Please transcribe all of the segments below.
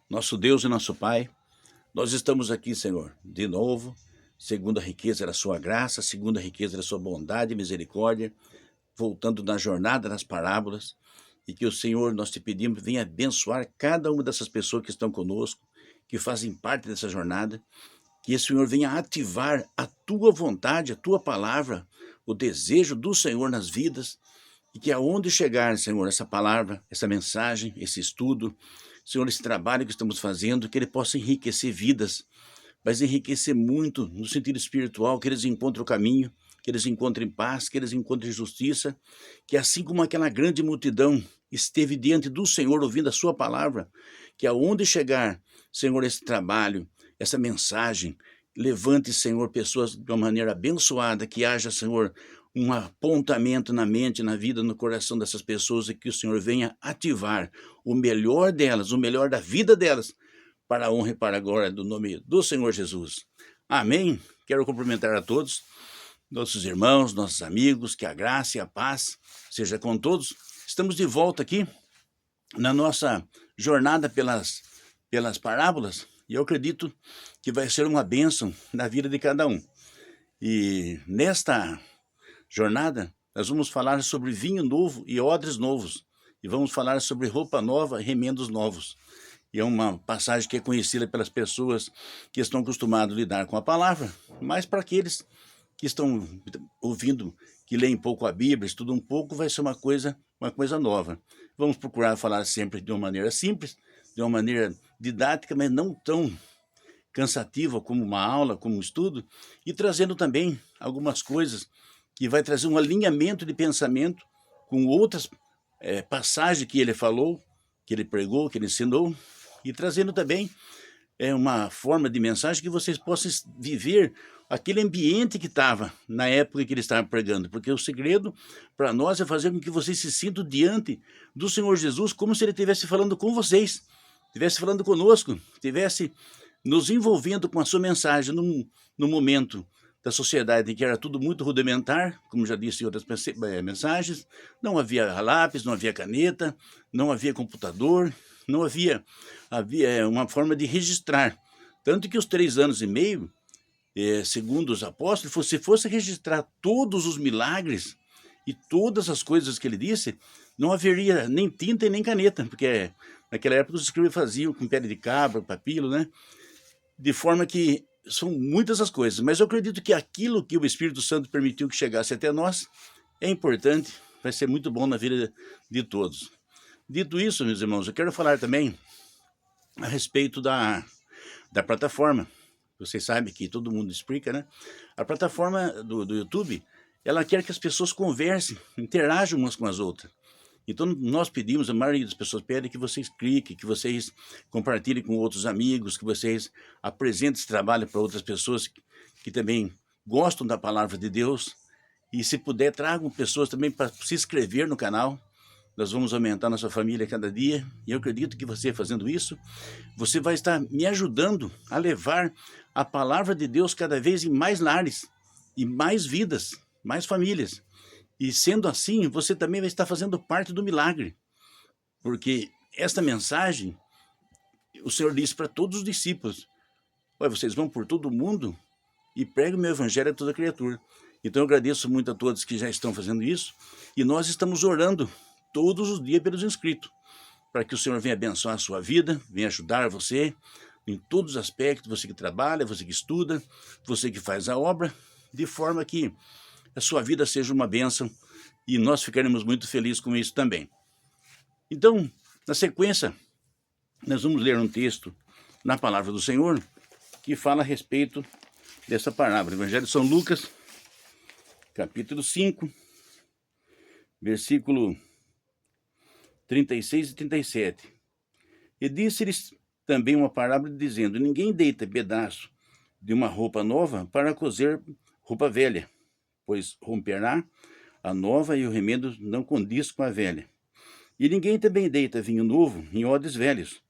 Nosso Deus e nosso Pai, nós estamos aqui, Senhor, de novo, segundo a riqueza da sua graça, segundo a riqueza da sua bondade e misericórdia, voltando na jornada das parábolas, e que o Senhor, nós te pedimos, venha abençoar cada uma dessas pessoas que estão conosco, que fazem parte dessa jornada, que o Senhor venha ativar a tua vontade, a tua palavra, o desejo do Senhor nas vidas, e que aonde chegar, Senhor, essa palavra, essa mensagem, esse estudo, Senhor, esse trabalho que estamos fazendo, que ele possa enriquecer vidas, mas enriquecer muito no sentido espiritual, que eles encontrem o caminho, que eles encontrem paz, que eles encontrem justiça, que assim como aquela grande multidão esteve diante do Senhor ouvindo a sua palavra, que aonde chegar, Senhor, esse trabalho, essa mensagem, levante, Senhor, pessoas de uma maneira abençoada, que haja, Senhor, um apontamento na mente, na vida, no coração dessas pessoas, e que o Senhor venha ativar o melhor delas, o melhor da vida delas, para a honra e para a glória do nome do Senhor Jesus. Amém? Quero cumprimentar a todos, nossos irmãos, nossos amigos, que a graça e a paz seja com todos. Estamos de volta aqui na nossa jornada pelas parábolas, e eu acredito que vai ser uma bênção na vida de cada um. E nesta jornada, nós vamos falar sobre vinho novo e odres novos, e vamos falar sobre roupa nova e remendos novos. E é uma passagem que é conhecida pelas pessoas que estão acostumadas a lidar com a palavra, mas para aqueles que estão ouvindo, que leem pouco a Bíblia, estudam um pouco, vai ser uma coisa nova. Vamos procurar falar sempre de uma maneira simples, de uma maneira didática, mas não tão cansativa como uma aula, como um estudo, e trazendo também algumas coisas que vai trazer um alinhamento de pensamento com outras passagens que ele falou, que ele pregou, que ele ensinou, e trazendo também uma forma de mensagem que vocês possam viver aquele ambiente que estava na época que ele estava pregando, porque o segredo para nós é fazer com que vocês se sintam diante do Senhor Jesus como se ele estivesse falando com vocês, estivesse falando conosco, estivesse nos envolvendo com a sua mensagem num momento da sociedade em que era tudo muito rudimentar, como já disse em outras mensagens, não havia lápis, não havia caneta, não havia computador, não havia uma forma de registrar. Tanto que os 3 anos e meio, segundo os apóstolos, se fosse registrar todos os milagres e todas as coisas que ele disse, não haveria nem tinta e nem caneta, porque naquela época os escribas faziam com pele de cabra, papilo, né? De forma que são muitas as coisas, mas eu acredito que aquilo que o Espírito Santo permitiu que chegasse até nós é importante, vai ser muito bom na vida de todos. Dito isso, meus irmãos, eu quero falar também a respeito da plataforma. Vocês sabem que todo mundo explica, né? A plataforma do YouTube, ela quer que as pessoas conversem, interajam umas com as outras. Então, nós pedimos, a maioria das pessoas pede que vocês cliquem, que vocês compartilhem com outros amigos, que vocês apresentem esse trabalho para outras pessoas que também gostam da palavra de Deus. E, se puder, tragam pessoas também para se inscrever no canal. Nós vamos aumentar nossa família cada dia. E eu acredito que você, fazendo isso, você vai estar me ajudando a levar a palavra de Deus cada vez em mais lares, e mais vidas, mais famílias. E sendo assim, você também vai estar fazendo parte do milagre, porque esta mensagem, o Senhor disse para todos os discípulos: olha, vocês vão por todo o mundo e pregam o meu evangelho a toda criatura. Então eu agradeço muito a todos que já estão fazendo isso, e nós estamos orando todos os dias pelos inscritos, para que o Senhor venha abençoar a sua vida, venha ajudar você em todos os aspectos, você que trabalha, você que estuda, você que faz a obra, de forma que a sua vida seja uma bênção, e nós ficaremos muito felizes com isso também. Então, na sequência, nós vamos ler um texto na palavra do Senhor, que fala a respeito dessa parábola. Evangelho de São Lucas, capítulo 5, versículo 36 e 37. E disse-lhes também uma parábola, dizendo: ninguém deita pedaço de uma roupa nova para coser roupa velha, pois romperá a nova e o remendo não condiz com a velha. E ninguém também deita vinho novo em odres velhos,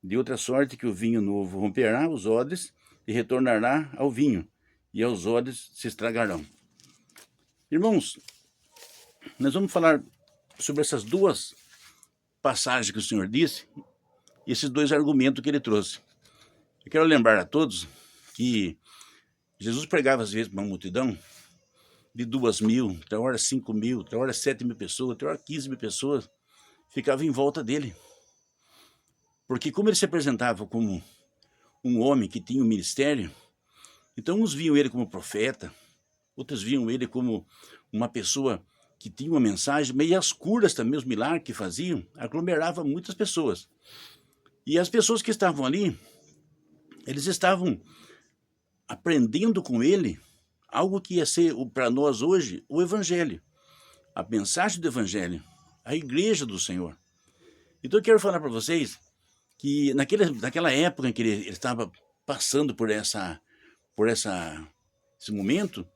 de outra sorte que o vinho novo romperá os odres e retornará ao vinho, e aos odres se estragarão. Irmãos, nós vamos falar sobre essas duas passagens que o Senhor disse, esses dois argumentos que ele trouxe. Eu quero lembrar a todos que Jesus pregava às vezes para uma multidão de 2.000, outra hora 5.000, outra hora 7.000 pessoas, outra hora 15.000 pessoas, ficavam em volta dele. Porque como ele se apresentava como um homem que tinha um ministério, então uns viam ele como profeta, outros viam ele como uma pessoa que tinha uma mensagem, mas as curas também, os milagres que faziam, aglomeravam muitas pessoas. E as pessoas que estavam ali, eles estavam aprendendo com ele algo que ia ser para nós hoje o Evangelho, a mensagem do Evangelho, a igreja do Senhor. Então eu quero falar para vocês que naquela época em que ele estava passando por esse momento,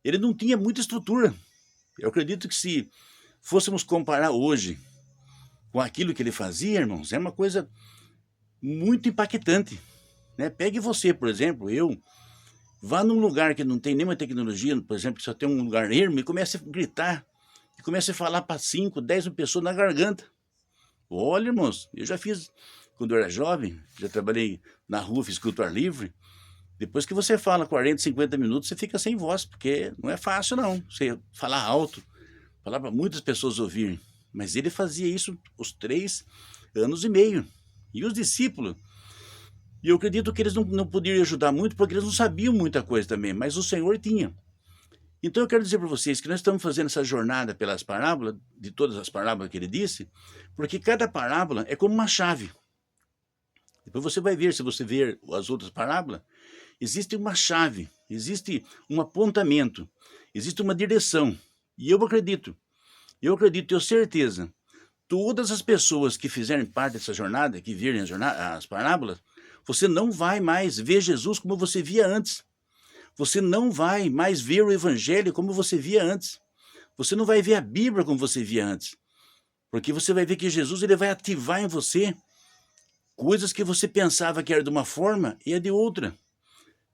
ele não tinha muita estrutura. Eu acredito que se fôssemos comparar hoje com aquilo que ele fazia, irmãos, é uma coisa muito impactante, né? Pegue você, por exemplo, vá num lugar que não tem nenhuma tecnologia, por exemplo, que só tem um lugar ermo, e comece a gritar, e comece a falar para 5, 10 mil pessoas na garganta. Olha, irmãos, eu já fiz, quando eu era jovem, já trabalhei na rua, fiz culto ao ar livre. Depois que você fala 40, 50 minutos, você fica sem voz, porque não é fácil não, você falar alto, falar para muitas pessoas ouvirem. Mas ele fazia isso os 3 anos e meio. E os discípulos, e eu acredito que eles não podiam ajudar muito, porque eles não sabiam muita coisa também, mas o Senhor tinha. Então eu quero dizer para vocês que nós estamos fazendo essa jornada pelas parábolas, de todas as parábolas que ele disse, porque cada parábola é como uma chave. Depois você vai ver, se você ver as outras parábolas, existe uma chave, existe um apontamento, existe uma direção. E eu acredito, tenho certeza, todas as pessoas que fizerem parte dessa jornada, que virem as parábolas, você não vai mais ver Jesus como você via antes. Você não vai mais ver o Evangelho como você via antes. Você não vai ver a Bíblia como você via antes. Porque você vai ver que Jesus ele vai ativar em você coisas que você pensava que era de uma forma e é de outra.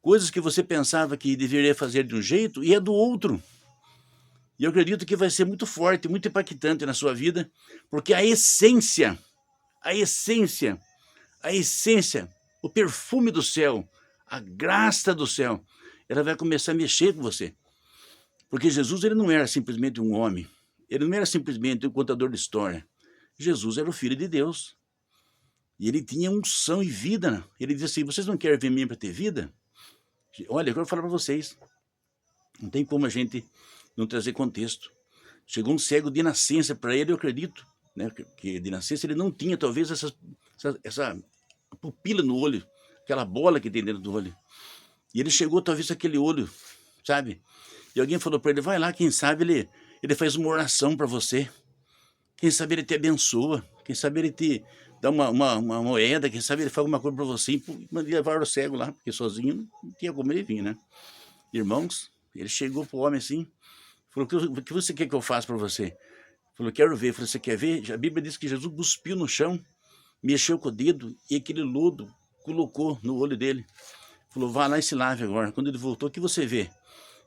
Coisas que você pensava que deveria fazer de um jeito e é do outro. E eu acredito que vai ser muito forte, muito impactante na sua vida, porque a essência, o perfume do céu, a graça do céu, ela vai começar a mexer com você. Porque Jesus ele não era simplesmente um homem, ele não era simplesmente um contador de história. Jesus era o Filho de Deus. E ele tinha unção e vida, né? Ele dizia assim, vocês não querem vir para ter vida? Olha, eu quero falar para vocês, não tem como a gente não trazer contexto. Chegou um cego de nascença para ele, eu acredito, né, que de nascença ele não tinha talvez essa pupila no olho, aquela bola que tem dentro do olho. E ele chegou talvez aquele olho, sabe? E alguém falou para ele, vai lá, quem sabe ele faz uma oração para você. Quem sabe ele te abençoa, quem sabe ele te dá uma moeda, quem sabe ele faz alguma coisa para você e levar o cego lá, porque sozinho não tinha como ele vir, né? Irmãos, ele chegou pro homem assim, falou, o que você quer que eu faça para você? Falou, quero ver. Falou, você quer ver? A Bíblia diz que Jesus cuspiu no chão, mexeu com o dedo e aquele lodo colocou no olho dele. Falou, vá lá e se lave agora. Quando ele voltou, o que você vê?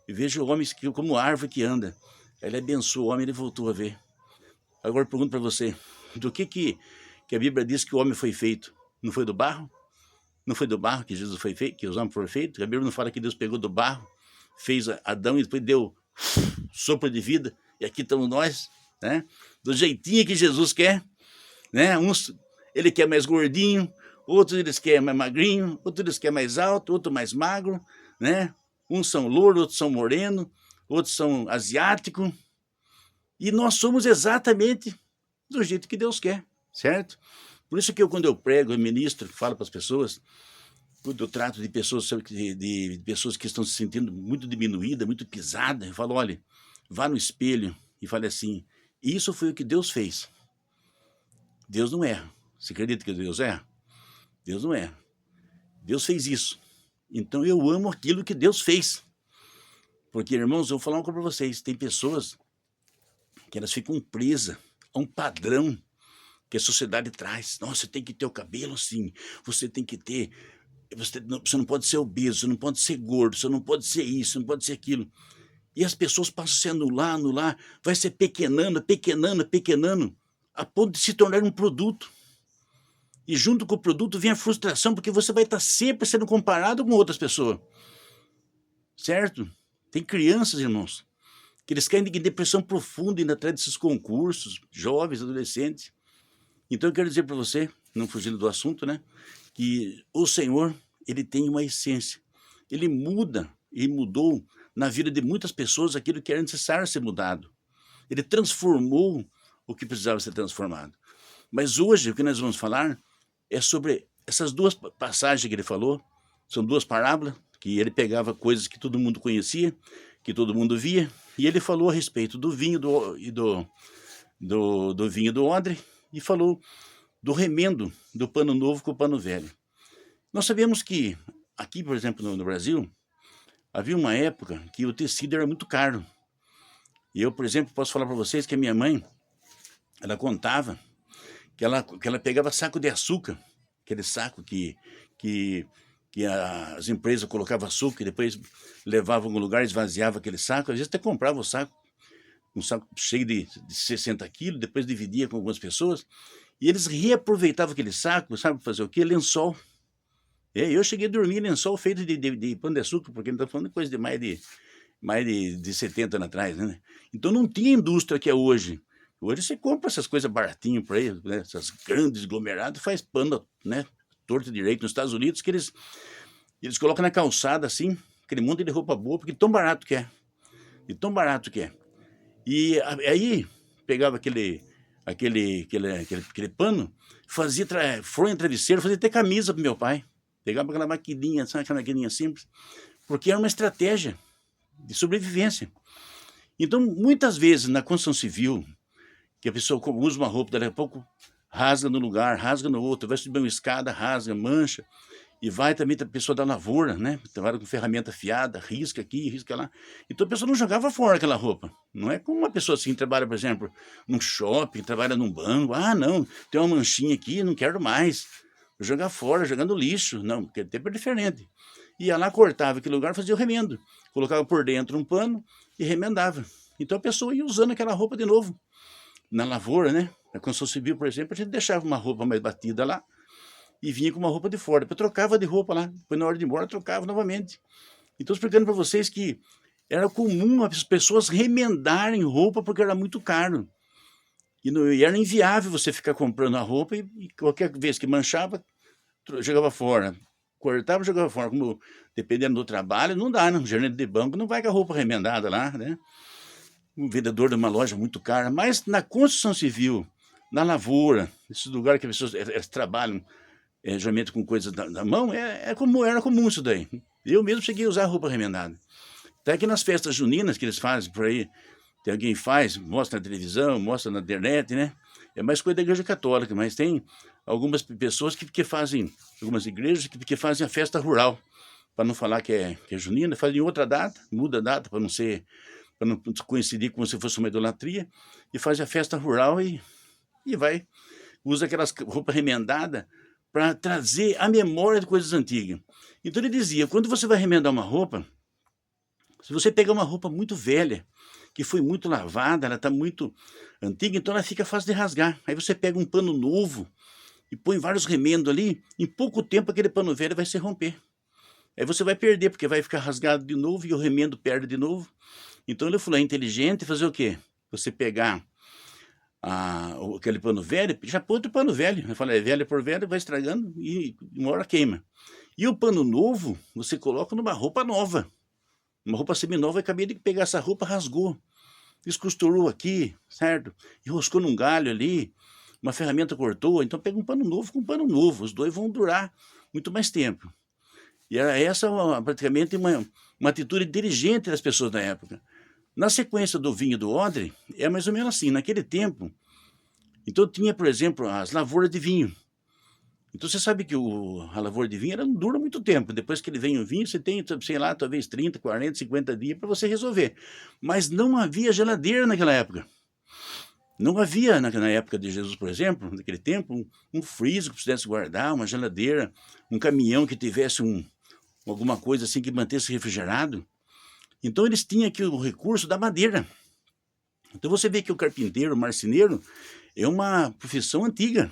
Eu vejo o homem como árvore que anda. Aí ele abençoou o homem e ele voltou a ver. Agora eu pergunto para você, do que a Bíblia diz que o homem foi feito? Não foi do barro? Não foi do barro que Jesus foi feito, que os homens foram feitos? A Bíblia não fala que Deus pegou do barro, fez Adão e depois deu sopro de vida, e aqui estamos nós, né? Do jeitinho que Jesus quer, né? Uns ele quer mais gordinho, outros eles querem mais magrinho, outros eles querem mais alto, outro mais magro, né? Uns são louros, outros são morenos, outros são asiáticos. E nós somos exatamente do jeito que Deus quer, certo? Por isso que quando eu prego, eu ministro, falo para as pessoas, quando eu trato de pessoas, de pessoas que estão se sentindo muito diminuídas, muito pisadas, eu falo, olha, vá no espelho e fale assim, isso foi o que Deus fez. Deus não erra. Você acredita que Deus erra? Deus não erra. Deus fez isso. Então eu amo aquilo que Deus fez. Porque, irmãos, eu vou falar uma coisa para vocês, tem pessoas que elas ficam presas a um padrão que a sociedade traz. Nossa, você tem que ter o cabelo assim, você tem que ter... Você não pode ser obeso, você não pode ser gordo, você não pode ser isso, você não pode ser aquilo. E as pessoas passam a se anular, vai se pequenando, a ponto de se tornar um produto. E junto com o produto vem a frustração, porque você vai estar sempre sendo comparado com outras pessoas, certo? Tem crianças, irmãos, que eles caem em depressão profunda indo atrás desses concursos, jovens, adolescentes. Então eu quero dizer para você, não fugindo do assunto, né, que o Senhor, ele tem uma essência. Ele muda e mudou na vida de muitas pessoas aquilo que era necessário ser mudado. Ele transformou o que precisava ser transformado. Mas hoje o que nós vamos falar é sobre essas duas passagens que ele falou. São duas parábolas, que ele pegava coisas que todo mundo conhecia, que todo mundo via, e ele falou a respeito do vinho do vinho do odre, e falou do remendo do pano novo com o pano velho. Nós sabemos que aqui, por exemplo, no Brasil, havia uma época que o tecido era muito caro. E eu, por exemplo, posso falar para vocês que a minha mãe, ela contava que ela pegava saco de açúcar, aquele saco que as empresas colocavam açúcar e depois levavam a algum lugar, esvaziava aquele saco, às vezes até comprava o saco, um saco cheio de 60 quilos, depois dividia com algumas pessoas, e eles reaproveitavam aquele saco, sabe fazer o quê? Lençol. Eu cheguei a dormir em lençol feito de pão de açúcar, porque ele está falando de coisa de mais de 70 anos atrás, né? Então não tinha indústria que é hoje. Hoje você compra essas coisas baratinho por aí, né? Essas grandes aglomerados, faz pano, né? Torto direito nos Estados Unidos, que eles colocam na calçada assim, aquele monte de roupa boa, porque tão barato que é. E tão barato que é. E aí pegava aquele pano, fazia fronha, travesseiro, fazia até camisa pro meu pai. Pegava aquela maquininha, sabe, aquela maquininha simples, porque era uma estratégia de sobrevivência. Então, muitas vezes na construção civil, que a pessoa usa uma roupa, daqui a pouco rasga no lugar, rasga no outro, vai subir uma escada, rasga, mancha, e vai também a pessoa da lavoura, né? Trabalha com ferramenta afiada, risca aqui, risca lá. Então a pessoa não jogava fora aquela roupa. Não é como uma pessoa assim que trabalha, por exemplo, num shopping, trabalha num banco. Ah, não, tem uma manchinha aqui, não quero mais. Vou jogar fora, jogar no lixo. Não, porque o tempo é diferente. Ia lá, cortava aquele lugar, fazia o remendo. Colocava por dentro um pano e remendava. Então a pessoa ia usando aquela roupa de novo. Na lavoura, né? Na construção civil, por exemplo, a gente deixava uma roupa mais batida lá e vinha com uma roupa de fora. Depois trocava de roupa lá. Depois, na hora de ir embora, trocava novamente. Então, explicando para vocês que era comum as pessoas remendarem roupa porque era muito caro. E era inviável você ficar comprando a roupa e qualquer vez que manchava, jogava fora. Cortava, jogava fora. Como, dependendo do trabalho, não dá, não. O gerente de banco não vai com a roupa remendada lá, né? Um vendedor de uma loja muito cara. Mas na construção civil, na lavoura, esses lugares que as pessoas elas trabalham, geralmente com coisas da mão, era comum isso daí. Eu mesmo cheguei a usar roupa remendada. Até que nas festas juninas que eles fazem por aí, tem alguém faz, mostra na televisão, mostra na internet, né? É mais coisa da igreja católica, mas tem algumas pessoas que fazem, algumas igrejas que fazem a festa rural, para não falar que é junina, fazem outra data, muda a data para não coincidir como se fosse uma idolatria, e faz a festa rural e vai, usa aquelas roupas remendadas para trazer a memória de coisas antigas. Então ele dizia, quando você vai remendar uma roupa, se você pegar uma roupa muito velha, que foi muito lavada, ela está muito antiga, então ela fica fácil de rasgar. Aí você pega um pano novo e põe vários remendos ali, em pouco tempo aquele pano velho vai se romper. Aí você vai perder, porque vai ficar rasgado de novo e o remendo perde de novo. Então ele falou, é inteligente fazer o quê? Você pegar aquele pano velho, já põe outro pano velho. Eu falei, é velho por velho, vai estragando e uma hora queima. E o pano novo, você coloca numa roupa nova. Uma roupa seminova, eu acabei de pegar essa roupa, rasgou. Descosturou aqui, certo? Enroscou num galho ali, uma ferramenta cortou, então pega um pano novo com um pano novo. Os dois vão durar muito mais tempo. E era essa praticamente uma atitude inteligente das pessoas da época. Na sequência do vinho do odre, é mais ou menos assim, naquele tempo, então tinha, por exemplo, as lavouras de vinho. Então você sabe que a lavoura de vinho ela não dura muito tempo. Depois que ele vem o vinho, você tem, sei lá, talvez 30, 40, 50 dias para você resolver. Mas não havia geladeira naquela época. Não havia, na época de Jesus, por exemplo, naquele tempo, um freezer que pudesse guardar, uma geladeira, um caminhão que tivesse alguma coisa assim que mantesse refrigerado. Então eles tinham aqui o recurso da madeira. Então você vê que o carpinteiro, o marceneiro, é uma profissão antiga.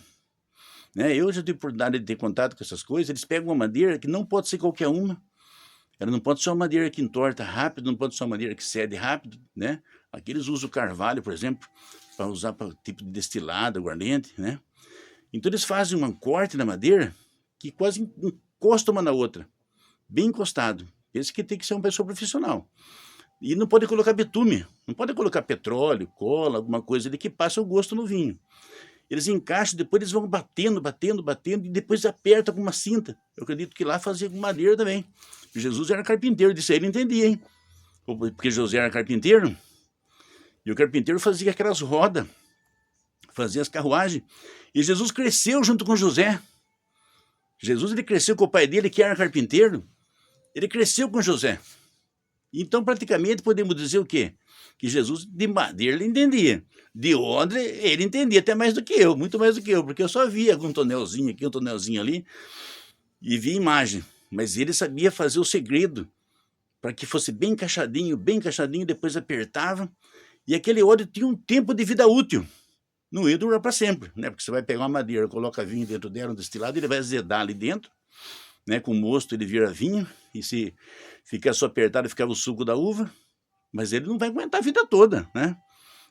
né? Eu já tive oportunidade de ter contato com essas coisas. Eles pegam uma madeira que não pode ser qualquer uma. Ela não pode ser uma madeira que entorta rápido, não pode ser uma madeira que cede rápido, né? Aqui eles usam o carvalho, por exemplo, para usar para tipo de destilado, aguardente, né? Então eles fazem um corte na madeira que quase encosta uma na outra, bem encostado. Esse que tem que ser uma pessoa profissional. E não pode colocar betume, não pode colocar petróleo, cola, alguma coisa ali que passa o gosto no vinho. Eles encaixam, depois eles vão batendo, batendo, batendo, e depois aperta com uma cinta. Eu acredito que lá fazia com madeira também. Jesus era carpinteiro, disso aí ele entendia, hein? Porque José era carpinteiro, e o carpinteiro fazia aquelas rodas, fazia as carruagens. E Jesus cresceu junto com José. Jesus ele cresceu com o pai dele, que era carpinteiro. Ele cresceu com José. Então, praticamente, podemos dizer o quê? Que Jesus, de madeira, ele entendia. De odre, ele entendia até mais do que eu, muito mais do que eu, porque eu só via um tonelzinho aqui, um tonelzinho ali, e via imagem. Mas ele sabia fazer o segredo, para que fosse bem encaixadinho, depois apertava. E aquele odre tinha um tempo de vida útil. Não ia durar para sempre, né? Porque você vai pegar uma madeira, coloca vinho dentro dela, um destilado, ele vai azedar ali dentro, né? Com o mosto ele vira vinho, e se ficar só apertado, ficava o suco da uva, mas ele não vai aguentar a vida toda, né?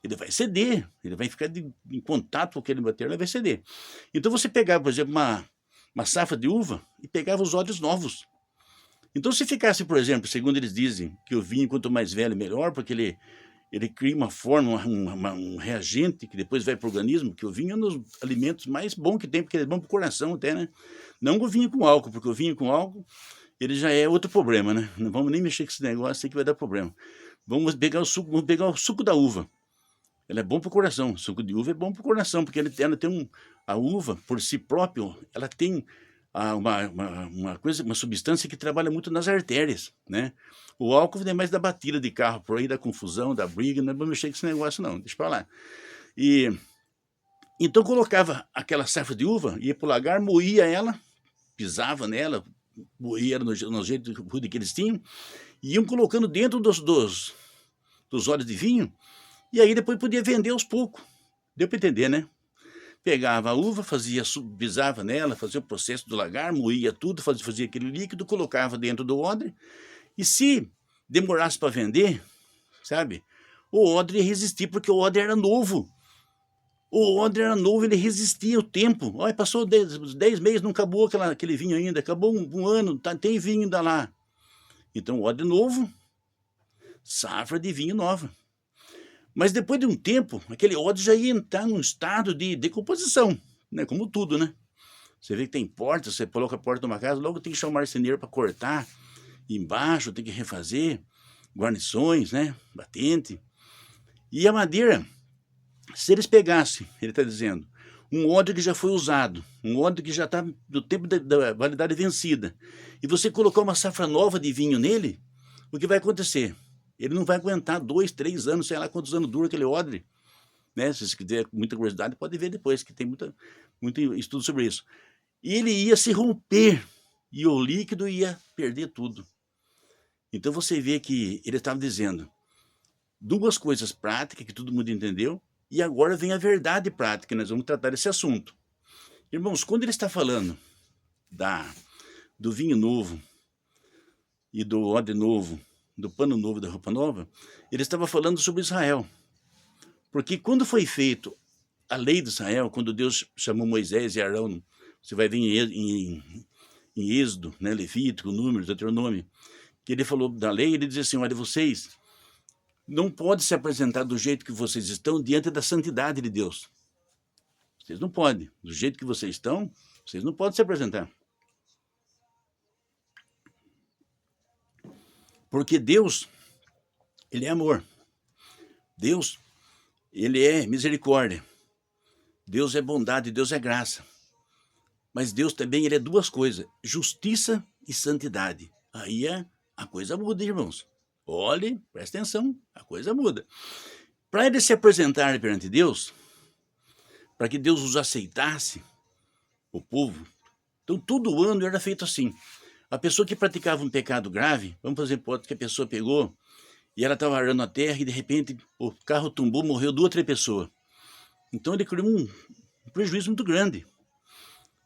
Ele vai ceder, ele vai ficar em contato com aquele material, ele vai ceder. Então você pegava, por exemplo, uma safra de uva e pegava os odres novos. Então se ficasse, por exemplo, segundo eles dizem, que o vinho quanto mais velho melhor, porque ele cria uma forma, um reagente que depois vai para o organismo, que o vinho é um dos alimentos mais bons que tem, porque ele é bom para o coração até, né? Não o vinho com álcool, porque o vinho com álcool, ele já é outro problema, né? Não vamos nem mexer com esse negócio aí que vai dar problema. Vamos pegar o suco da uva. Ele é bom para o coração, o suco de uva é bom para o coração, porque ela tem a uva, por si próprio, ela tem uma substância que trabalha muito nas artérias, né? O álcool é mais da batida de carro, por aí da confusão, da briga, não é para mexer com esse negócio não, deixa para lá. E então colocava aquela safra de uva, ia para o lagar, moía ela, pisava nela, moía ela no jeito rude que eles tinham, e iam colocando dentro dos óleos de vinho, e aí depois podia vender aos poucos. Deu para entender, né? Pegava a uva, pisava nela, fazia o processo do lagar, moía tudo, fazia aquele líquido, colocava dentro do odre, e se demorasse para vender, sabe, o odre ia resistir, porque o odre era novo. O odre era novo, ele resistia o tempo. Olha, passou 10 meses, não acabou aquele vinho ainda, acabou um ano, tem vinho ainda lá. Então, o odre novo, safra de vinho nova. Mas depois de um tempo, aquele odre já ia entrar num estado de decomposição, né? Como tudo, né? Você vê que tem porta, você coloca a porta de uma casa, logo tem que chamar o marceneiro para cortar. Embaixo tem que refazer, guarnições, né? Batente. E a madeira, se eles pegassem, ele está dizendo, um odre que já foi usado, um odre que já está do tempo da validade vencida, e você colocar uma safra nova de vinho nele, o que vai acontecer? Ele não vai aguentar 2, 3 anos, sei lá quantos anos dura aquele odre, né? Se você tiver muita curiosidade, pode ver depois, que tem muito estudo sobre isso. E ele ia se romper, e o líquido ia perder tudo. Então você vê que ele estava dizendo duas coisas práticas que todo mundo entendeu, e agora vem a verdade prática, nós vamos tratar desse assunto. Irmãos, quando ele está falando do vinho novo e do odre novo, do pano novo, da roupa nova, ele estava falando sobre Israel. Porque quando foi feito a lei de Israel, quando Deus chamou Moisés e Arão, você vai ver em Êxodo, né, Levítico, Números, Deuteronômio, que ele falou da lei, ele diz assim, olha, vocês não podem se apresentar do jeito que vocês estão diante da santidade de Deus. Vocês não podem. Do jeito que vocês estão, vocês não podem se apresentar. Porque Deus, ele é amor. Deus, ele é misericórdia. Deus é bondade, Deus é graça. Mas Deus também, ele é duas coisas, justiça e santidade. Aí a coisa muda, irmãos. Olhe, presta atenção, a coisa muda. Para ele se apresentar perante Deus, para que Deus os aceitasse, o povo, então todo ano era feito assim. A pessoa que praticava um pecado grave, vamos fazer hipótese que a pessoa pegou e ela estava arando a terra e de repente o carro tombou, morreu 2 ou 3 pessoas. Então ele criou um prejuízo muito grande.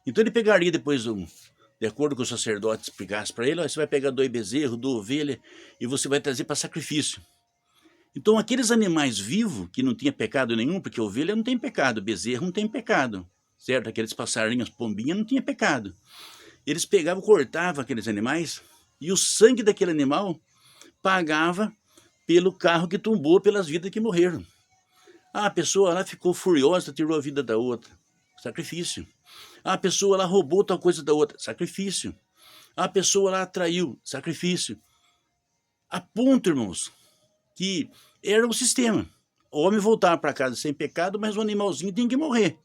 Então ele pegaria depois, de acordo com o sacerdote explicasse para ele, ó, você vai pegar 2 bezerros, 2 ovelhas, e você vai trazer para sacrifício. Então aqueles animais vivos, que não tinha pecado nenhum, porque a ovelha não tem pecado, bezerro não tem pecado, certo? Aqueles passarinhos, pombinhas, não tinha pecado. Eles pegavam, cortavam aqueles animais, e o sangue daquele animal pagava pelo carro que tombou, pelas vidas que morreram. Ah, a pessoa lá ficou furiosa, tirou a vida da outra. Sacrifício. Ah, a pessoa lá roubou tal coisa da outra. Sacrifício. Ah, a pessoa lá traiu. Sacrifício. A ponto, irmãos, que era o sistema. O homem voltava para casa sem pecado, mas o animalzinho tem que morrer.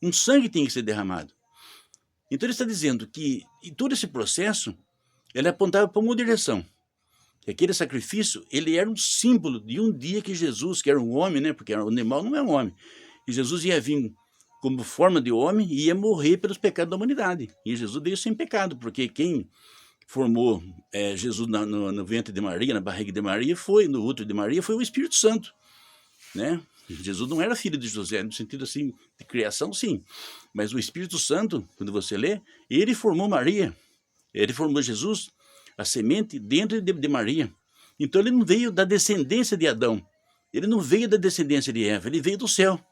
Um sangue tem que ser derramado. Então ele está dizendo que em todo esse processo, ele apontava para uma direção. Que aquele sacrifício, ele era um símbolo de um dia que Jesus, que era um homem, né? Porque o animal não é um homem. E Jesus ia vir como forma de homem e ia morrer pelos pecados da humanidade. E Jesus veio sem pecado, porque quem formou Jesus no ventre de Maria, na barriga de Maria, no útero de Maria, foi o Espírito Santo, né? Jesus não era filho de José, no sentido assim, de criação, sim. Mas o Espírito Santo, quando você lê, ele formou Maria, ele formou Jesus, a semente dentro de Maria. Então ele não veio da descendência de Adão, ele não veio da descendência de Eva, ele veio do céu.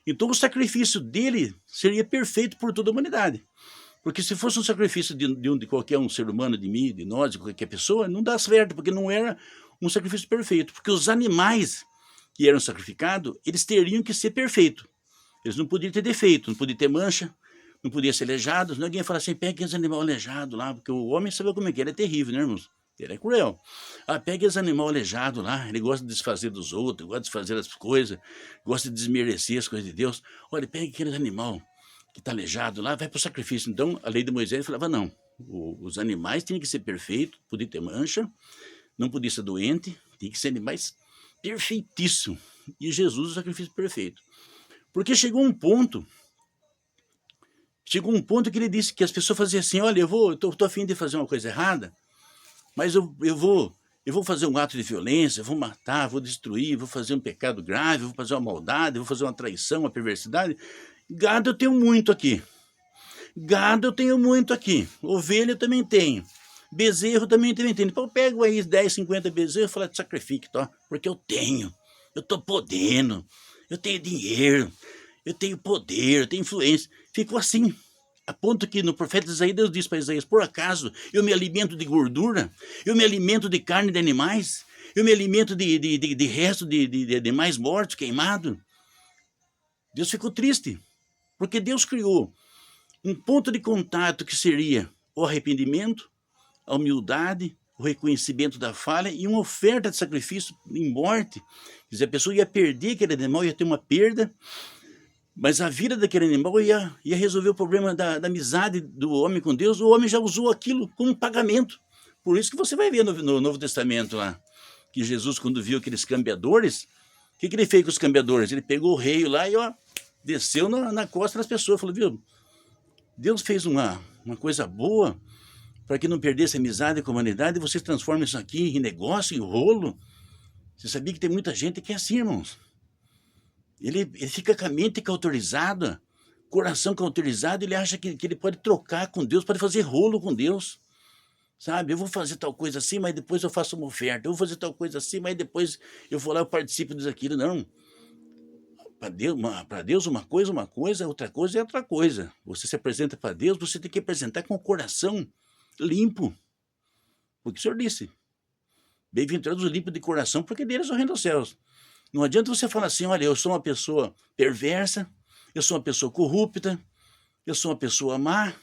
Então o sacrifício dele seria perfeito por toda a humanidade. Porque se fosse um sacrifício de qualquer um ser humano, de mim, de nós, de qualquer pessoa, não dá certo, porque não era um sacrifício perfeito. Porque os animais que eram sacrificados, eles teriam que ser perfeitos. Eles não podiam ter defeito, não podiam ter mancha, não podiam ser aleijados. Ninguém ia falar assim, pega aqueles animais aleijados lá, porque o homem sabe como é que ele é terrível, né, irmãos? Ele é cruel. Ah, pega esse animal aleijado lá, ele gosta de desfazer dos outros, gosta de fazer as coisas, gosta de desmerecer as coisas de Deus. Olha, pega aquele animal que está aleijado lá, vai para o sacrifício. Então, a lei de Moisés falava, não, os animais tinham que ser perfeitos, podia ter mancha, não podia ser doente, tinha que ser animais perfeitíssimos. E Jesus, o sacrifício perfeito. Porque chegou um ponto que ele disse que as pessoas faziam assim, olha, eu tô a fim de fazer uma coisa errada, mas eu vou fazer um ato de violência, vou matar, vou destruir, vou fazer um pecado grave, vou fazer uma maldade, vou fazer uma traição, uma perversidade. Gado eu tenho muito aqui. Gado eu tenho muito aqui. Ovelha eu também tenho. Bezerro também tenho. Então eu pego aí 10, 50 bezerros e falo, sacrifique, tá? Porque eu tenho. Eu tô podendo. Eu tenho dinheiro. Eu tenho poder, eu tenho influência. Ficou assim. A ponto que no profeta Isaías, Deus diz para Isaías, por acaso eu me alimento de gordura? Eu me alimento de carne de animais? Eu me alimento de resto de animais mortos, queimados? Deus ficou triste. Porque Deus criou um ponto de contato que seria o arrependimento, a humildade, o reconhecimento da falha e uma oferta de sacrifício em morte. Quer dizer, a pessoa ia perder aquele animal, ia ter uma perda, mas a vida daquele animal ia resolver o problema da amizade do homem com Deus. O homem já usou aquilo como pagamento. Por isso que você vai ver no Novo Testamento lá, que Jesus, quando viu aqueles cambiadores, o que ele fez com os cambiadores? Ele pegou o rei lá e desceu na costa das pessoas, falou, viu, Deus fez uma coisa boa para que não perdesse a amizade com a humanidade, e vocês transformam isso aqui em negócio, em rolo. Você sabia que tem muita gente que é assim, irmãos? Ele fica com a mente cauterizada, coração cauterizado, ele acha que ele pode trocar com Deus, pode fazer rolo com Deus. Sabe, eu vou fazer tal coisa assim, mas depois eu faço uma oferta. Eu vou fazer tal coisa assim, mas depois eu vou lá e participo disso, aquilo. Não. Para Deus uma coisa, outra coisa é outra coisa. Você se apresenta para Deus, você tem que apresentar com o coração limpo. Porque o Senhor disse, bem-aventurados os limpos de coração, porque deles é o reino dos céus. Não adianta você falar assim, olha, eu sou uma pessoa perversa, eu sou uma pessoa corrupta, eu sou uma pessoa má,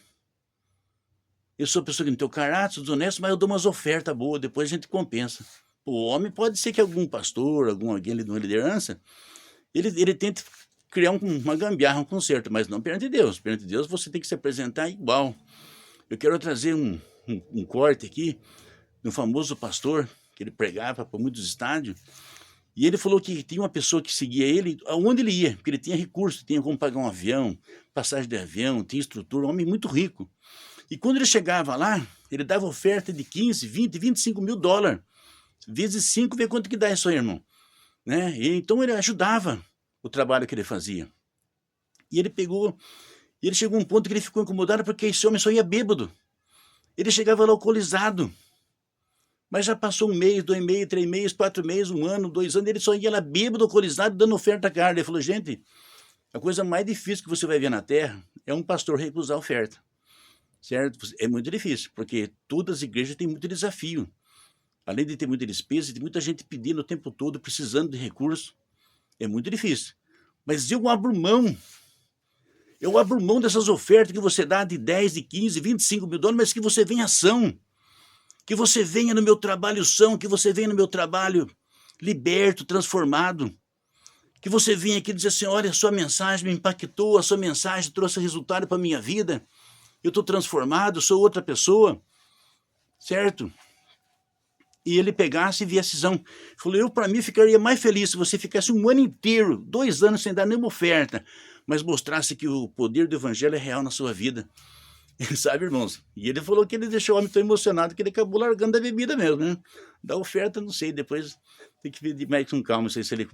eu sou uma pessoa que não tem o caráter, sou desonesto, mas eu dou umas ofertas boas, depois a gente compensa. O homem pode ser que algum pastor, alguém de uma liderança, ele tente criar uma gambiarra, um conserto, mas não perante Deus. Perante Deus você tem que se apresentar igual. Eu quero trazer um corte aqui de um famoso pastor, que ele pregava para muitos estádios, e ele falou que tinha uma pessoa que seguia ele aonde ele ia, porque ele tinha recurso, tinha como pagar um avião, passagem de avião, tinha estrutura, um homem muito rico. E quando ele chegava lá, ele dava oferta de 15, 20, 25 mil dólares. Vezes 5, vê quanto que dá isso aí, irmão. Né? E então ele ajudava o trabalho que ele fazia. E ele pegou E ele chegou a um ponto que ele ficou incomodado porque esse homem só ia bêbado. Ele chegava lá alcoolizado. Mas já passou 1 mês, 2 meses, 3 meses, 4 meses, 1 ano, 2 anos, ele só ia lá bêbado, alcoolizado, dando oferta à carne. Ele falou, gente, a coisa mais difícil que você vai ver na terra é um pastor recusar a oferta. Certo? É muito difícil, porque todas as igrejas têm muito desafio. Além de ter muita despesa, tem muita gente pedindo o tempo todo, precisando de recursos. É muito difícil. Mas eu abro mão. Eu abro mão dessas ofertas que você dá de 10, de 15, 25 mil dólares, mas que você venha ação. Que você venha no meu trabalho são, que você venha no meu trabalho liberto, transformado. Que você venha aqui dizer assim, olha, a sua mensagem me impactou, a sua mensagem trouxe resultado para a minha vida. Eu estou transformado, sou outra pessoa. Certo? E ele pegasse e viesse ação. Falou, eu para mim ficaria mais feliz se você ficasse 1 ano inteiro, 2 anos sem dar nenhuma oferta, mas mostrasse que o poder do evangelho é real na sua vida. Sabe, irmãos? E ele falou que ele deixou o homem tão emocionado que ele acabou largando a bebida mesmo, né? Da oferta, não sei, depois tem que ver mais com calma, não sei se ele...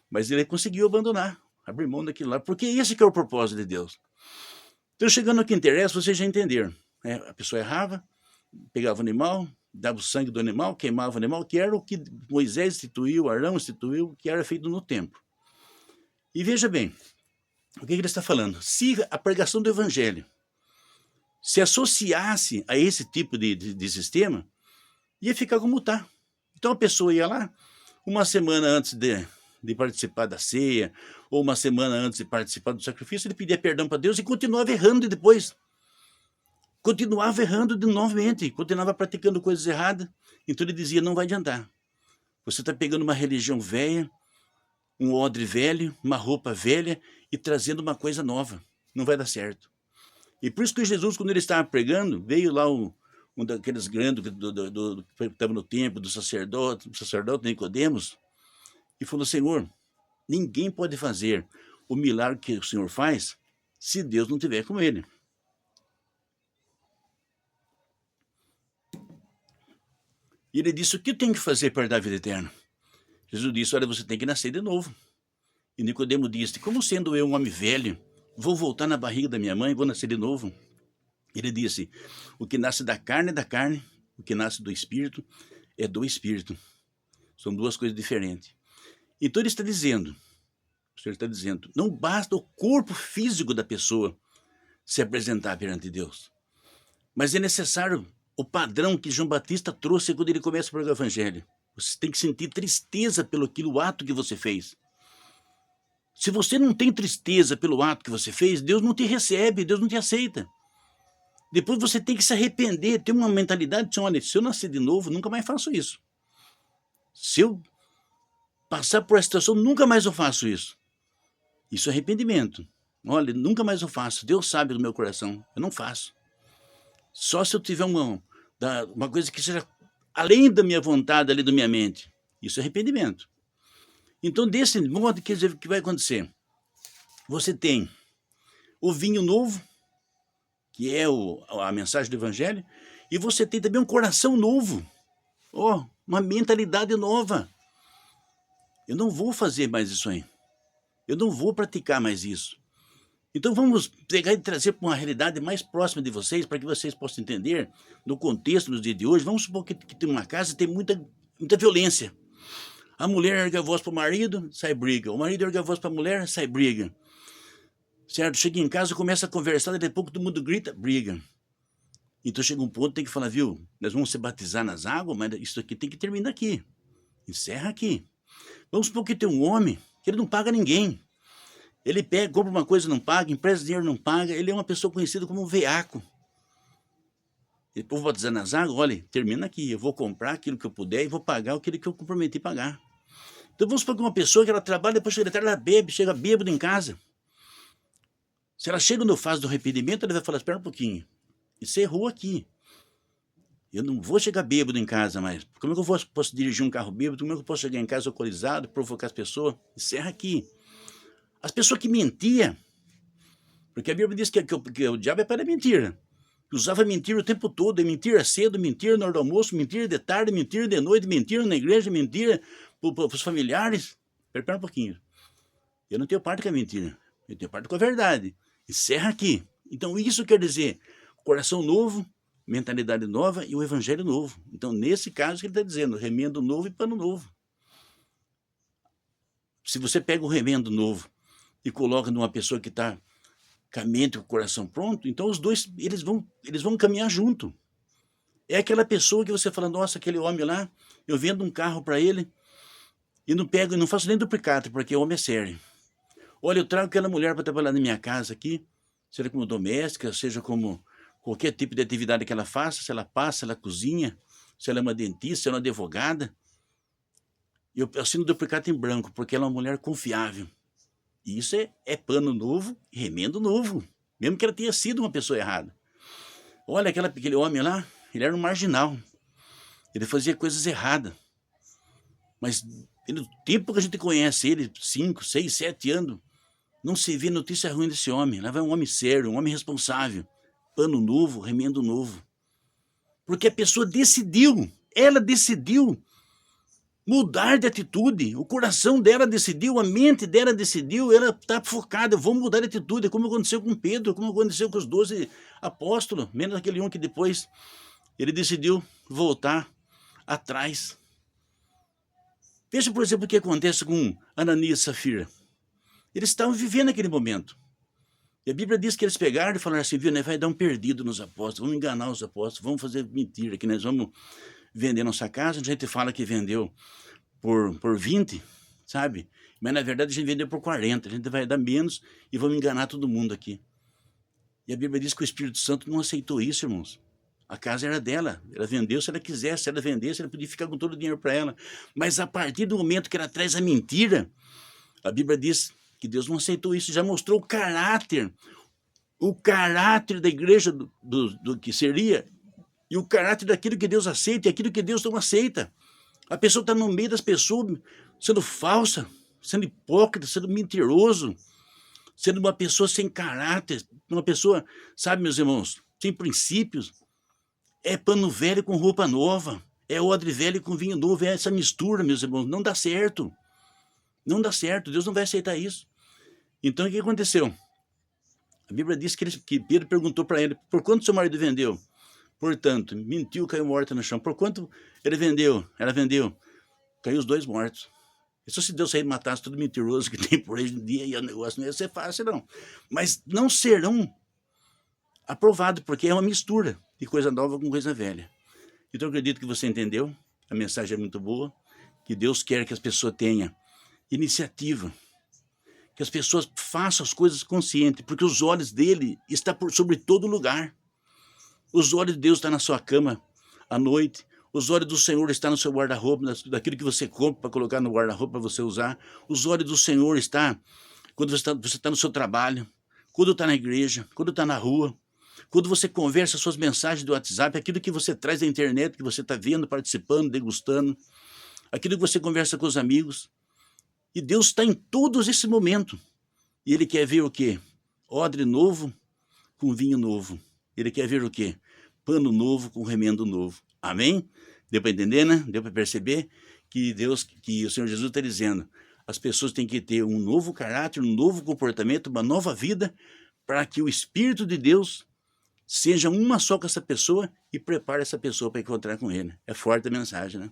Mas ele conseguiu abandonar, abrir mão daquilo lá, porque esse que é o propósito de Deus. Então, chegando ao que interessa, vocês já entenderam. Né? A pessoa errava, pegava o animal, dava o sangue do animal, queimava o animal, que era o que Moisés instituiu, Arão instituiu, que era feito no templo. E veja bem, o que ele está falando? Se a pregação do evangelho se associasse a esse tipo de sistema, ia ficar como está. Então a pessoa ia lá, uma semana antes de participar da ceia, ou uma semana antes de participar do sacrifício, ele pedia perdão para Deus e continuava errando depois. Continuava errando de novamente, continuava praticando coisas erradas. Então ele dizia, não vai adiantar. Você está pegando uma religião velha, um odre velho, uma roupa velha e trazendo uma coisa nova. Não vai dar certo. E por isso que Jesus, quando ele estava pregando, veio lá um daqueles grandes que estava no templo, do sacerdote Nicodemos, e falou, Senhor, ninguém pode fazer o milagre que o Senhor faz se Deus não estiver com ele. E ele disse, o que eu tenho que fazer para dar a vida eterna? Jesus disse, olha, você tem que nascer de novo. E Nicodemo disse, como sendo eu um homem velho, vou voltar na barriga da minha mãe e vou nascer de novo? Ele disse, o que nasce da carne é da carne, o que nasce do espírito é do espírito. São duas coisas diferentes. Então ele está dizendo, o Senhor está dizendo, não basta o corpo físico da pessoa se apresentar perante Deus, mas é necessário o padrão que João Batista trouxe quando ele começa a pregar o evangelho. Você tem que sentir tristeza pelo ato que você fez. Se você não tem tristeza pelo ato que você fez, Deus não te recebe, Deus não te aceita. Depois você tem que se arrepender, ter uma mentalidade de, olha, se eu nascer de novo, nunca mais faço isso. Se eu passar por essa situação, nunca mais eu faço isso. Isso é arrependimento. Olha, nunca mais eu faço. Deus sabe do meu coração, eu não faço. Só se eu tiver uma coisa que seja além da minha vontade, além da minha mente. Isso é arrependimento. Então, desse modo, quer dizer, o que vai acontecer? Você tem o vinho novo, que é a mensagem do evangelho, e você tem também um coração novo, uma mentalidade nova. Eu não vou fazer mais isso aí. Eu não vou praticar mais isso. Então vamos pegar e trazer para uma realidade mais próxima de vocês, para que vocês possam entender, no contexto nos dias de hoje. Vamos supor que tem uma casa e tem muita violência. A mulher ergue a voz para o marido, sai briga. O marido ergue a voz para a mulher, sai briga. Certo? Chega em casa, começa a conversar, daqui a pouco todo mundo grita, briga. Então chega um ponto, tem que falar, viu, nós vamos se batizar nas águas, mas isso aqui tem que terminar aqui. Encerra aqui. Vamos supor que tem um homem que ele não paga ninguém. Ele compra uma coisa, não paga, empresta dinheiro, não paga. Ele é uma pessoa conhecida como um veaco. Depois vou batizar nas águas, olha, termina aqui. Eu vou comprar aquilo que eu puder e vou pagar aquilo que eu comprometi pagar. Então vamos supor que uma pessoa que ela trabalha, depois chega de tarde, ela bebe, chega bêbado em casa. Se ela chega no fase do arrependimento, ela vai falar, espera um pouquinho. Isso errou aqui. Eu não vou chegar bêbado em casa mais. Como é que eu posso dirigir um carro bêbado? Como é que eu posso chegar em casa alcoolizado, provocar as pessoas? Encerra aqui. As pessoas que mentiam, porque a Bíblia diz que o diabo é para mentira. Usava mentira o tempo todo, é mentira cedo, mentira na hora do almoço, mentira de tarde, mentira de noite, mentira na igreja, mentira para os familiares. Espera um pouquinho. Eu não tenho parte com a mentira, eu tenho parte com a verdade. Encerra aqui. Então isso quer dizer coração novo, mentalidade nova e o evangelho novo. Então nesse caso que ele está dizendo, remendo novo e pano novo. Se você pega o remendo novo e coloca numa pessoa que está com a mente e com o coração pronto, então os dois eles vão caminhar junto. É aquela pessoa que você fala, nossa, aquele homem lá, eu vendo um carro para ele e não faço nem duplicata, porque o homem é sério. Olha, eu trago aquela mulher para trabalhar na minha casa aqui, seja como doméstica, seja como qualquer tipo de atividade que ela faça, se ela passa, se ela cozinha, se ela é uma dentista, se ela é uma advogada. Eu assino duplicata em branco, porque ela é uma mulher confiável. E isso é pano novo e remendo novo, mesmo que ela tenha sido uma pessoa errada. Olha, aquele homem lá, ele era um marginal, ele fazia coisas erradas. Mas no tempo que a gente conhece ele, 5, 6, 7 anos, não se vê notícia ruim desse homem. Lá vai um homem sério, um homem responsável. Pano novo, remendo novo. Porque a pessoa decidiu, ela decidiu mudar de atitude. O coração dela decidiu, a mente dela decidiu, ela está focada, eu vou mudar de atitude, como aconteceu com Pedro, como aconteceu com os 12 apóstolos, menos aquele um que depois ele decidiu voltar atrás. Veja, por exemplo, o que acontece com Ananias e Safira. Eles estavam vivendo aquele momento. E a Bíblia diz que eles pegaram e falaram assim, viu, né, vai dar um perdido nos apóstolos, vamos enganar os apóstolos, vamos fazer mentira, que nós vamos vender nossa casa, a gente fala que vendeu por 20, sabe? Mas na verdade a gente vendeu por 40, a gente vai dar menos e vamos enganar todo mundo aqui. E a Bíblia diz que o Espírito Santo não aceitou isso, irmãos. A casa era dela, ela vendeu se ela quisesse, se ela vendesse, ela podia ficar com todo o dinheiro para ela. Mas a partir do momento que ela traz a mentira, a Bíblia diz que Deus não aceitou isso, já mostrou o caráter da igreja do que seria, e o caráter daquilo que Deus aceita e aquilo que Deus não aceita. A pessoa está no meio das pessoas, sendo falsa, sendo hipócrita, sendo mentiroso, sendo uma pessoa sem caráter, uma pessoa, sabe, meus irmãos, sem princípios. É pano velho com roupa nova, é odre velho com vinho novo, é essa mistura, meus irmãos, não dá certo. Não dá certo, Deus não vai aceitar isso. Então, o que aconteceu? A Bíblia diz que Pedro perguntou para ele, por quanto seu marido vendeu? Portanto, mentiu, caiu morta no chão. Por quanto ele vendeu? Ela vendeu. Caiu os dois mortos. Isso se Deus sair e matasse todo mentiroso que tem por aí no dia, e o negócio não ia ser fácil, não. Mas não serão aprovados, porque é uma mistura de coisa nova com coisa velha. Então, eu acredito que você entendeu. A mensagem é muito boa. Que Deus quer que as pessoas tenham iniciativa, que as pessoas façam as coisas conscientes, porque os olhos dele estão sobre todo lugar. Os olhos de Deus estão na sua cama à noite, os olhos do Senhor estão no seu guarda-roupa, daquilo que você compra para colocar no guarda-roupa para você usar. Os olhos do Senhor estão quando você está no seu trabalho, quando está na igreja, quando está na rua, quando você conversa suas mensagens do WhatsApp, aquilo que você traz da internet, que você está vendo, participando, degustando, aquilo que você conversa com os amigos. E Deus está em todos esses momentos. E Ele quer ver o quê? Odre novo com vinho novo. Ele quer ver o quê? Pano novo com remendo novo. Amém? Deu para entender, né? Deu para perceber que o Senhor Jesus está dizendo, as pessoas têm que ter um novo caráter, um novo comportamento, uma nova vida, para que o Espírito de Deus seja uma só com essa pessoa e prepare essa pessoa para encontrar com Ele. É forte a mensagem, né?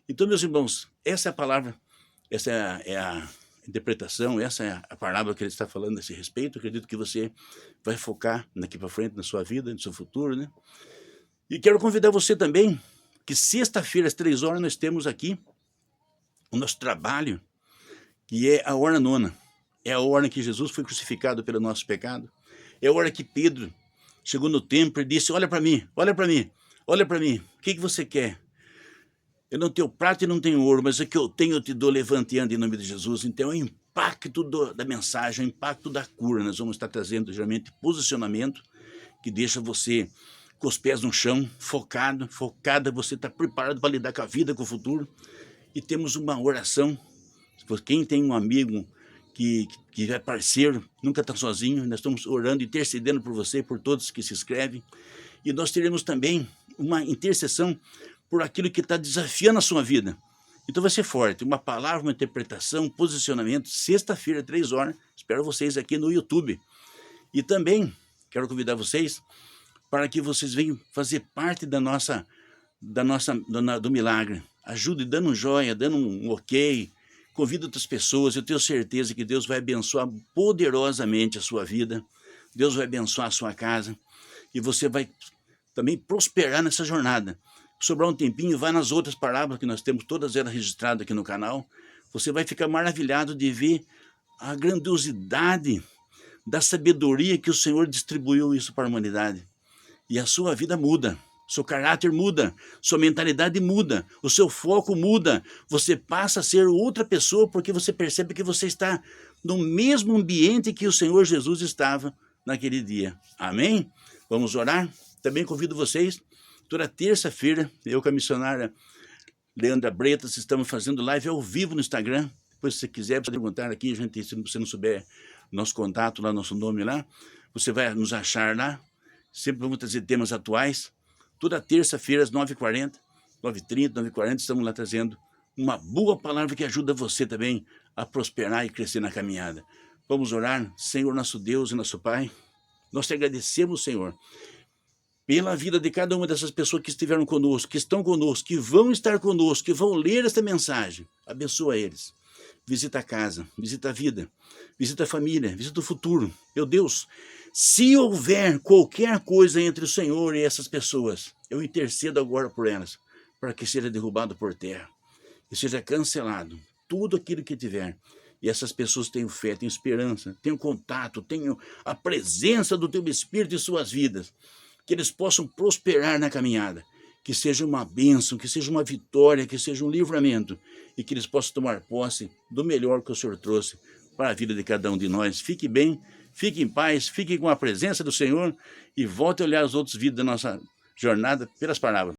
Então, meus irmãos, essa é a palavra. Essa é a interpretação, essa é a palavra que ele está falando a esse respeito. Eu acredito que você vai focar daqui para frente na sua vida, no seu futuro, né? E quero convidar você também, que sexta-feira, às 3 horas, nós temos aqui o nosso trabalho, que é a hora nona. É a hora que Jesus foi crucificado pelo nosso pecado. É a hora que Pedro chegou no templo e disse, olha para mim, olha para mim, olha para mim, o que você quer? Eu não tenho prata e não tenho ouro, mas o que eu tenho eu te dou, levante e ande em nome de Jesus. Então é o impacto da mensagem, é o impacto da cura. Nós vamos estar trazendo geralmente posicionamento que deixa você com os pés no chão, focada, você está preparado para lidar com a vida, com o futuro. E temos uma oração, quem tem um amigo que é parceiro, nunca está sozinho, nós estamos orando, intercedendo por você, por todos que se inscrevem. E nós teremos também uma intercessão por aquilo que está desafiando a sua vida. Então vai ser forte, uma palavra, uma interpretação, um posicionamento, sexta-feira, 3 horas, espero vocês aqui no YouTube. E também Quero convidar vocês para que vocês venham fazer parte do milagre. Ajude dando um joia, dando um ok. Convida outras pessoas. Eu tenho certeza que Deus vai abençoar poderosamente a sua vida. Deus vai abençoar a sua casa. E você vai também prosperar nessa jornada. Sobrar um tempinho, vai nas outras parábolas que nós temos, todas elas registradas aqui no canal. Você vai ficar maravilhado de ver a grandiosidade da sabedoria que o Senhor distribuiu isso para a humanidade. E a sua vida muda, seu caráter muda, sua mentalidade muda, o seu foco muda. Você passa a ser outra pessoa porque você percebe que você está no mesmo ambiente que o Senhor Jesus estava naquele dia. Amém? Vamos orar? Também convido vocês, toda terça-feira, eu com a missionária Leandra Bretas, estamos fazendo live ao vivo no Instagram. Depois, se você quiser, pode perguntar aqui, gente, se você não souber nosso contato lá, nosso nome lá, você vai nos achar lá. Sempre vamos trazer temas atuais. Toda terça-feira, às 9h40, 9h30, 9h40, estamos lá trazendo uma boa palavra que ajuda você também a prosperar e crescer na caminhada. Vamos orar. Senhor, nosso Deus e nosso Pai, nós te agradecemos, Senhor, pela vida de cada uma dessas pessoas que estiveram conosco, que estão conosco, que vão estar conosco, que vão ler esta mensagem. Abençoa eles. Visita a casa, visita a vida, visita a família, visita o futuro. Meu Deus, se houver qualquer coisa entre o Senhor e essas pessoas, eu intercedo agora por elas, para que seja derrubado por terra, que seja cancelado tudo aquilo que tiver. E essas pessoas tenham fé, tenham esperança, tenham contato, tenham a presença do teu Espírito em suas vidas, que eles possam prosperar na caminhada, que seja uma bênção, que seja uma vitória, que seja um livramento, e que eles possam tomar posse do melhor que o Senhor trouxe para a vida de cada um de nós. Fique bem, fique em paz, fique com a presença do Senhor e volte a olhar os outros vídeos da nossa jornada pelas palavras.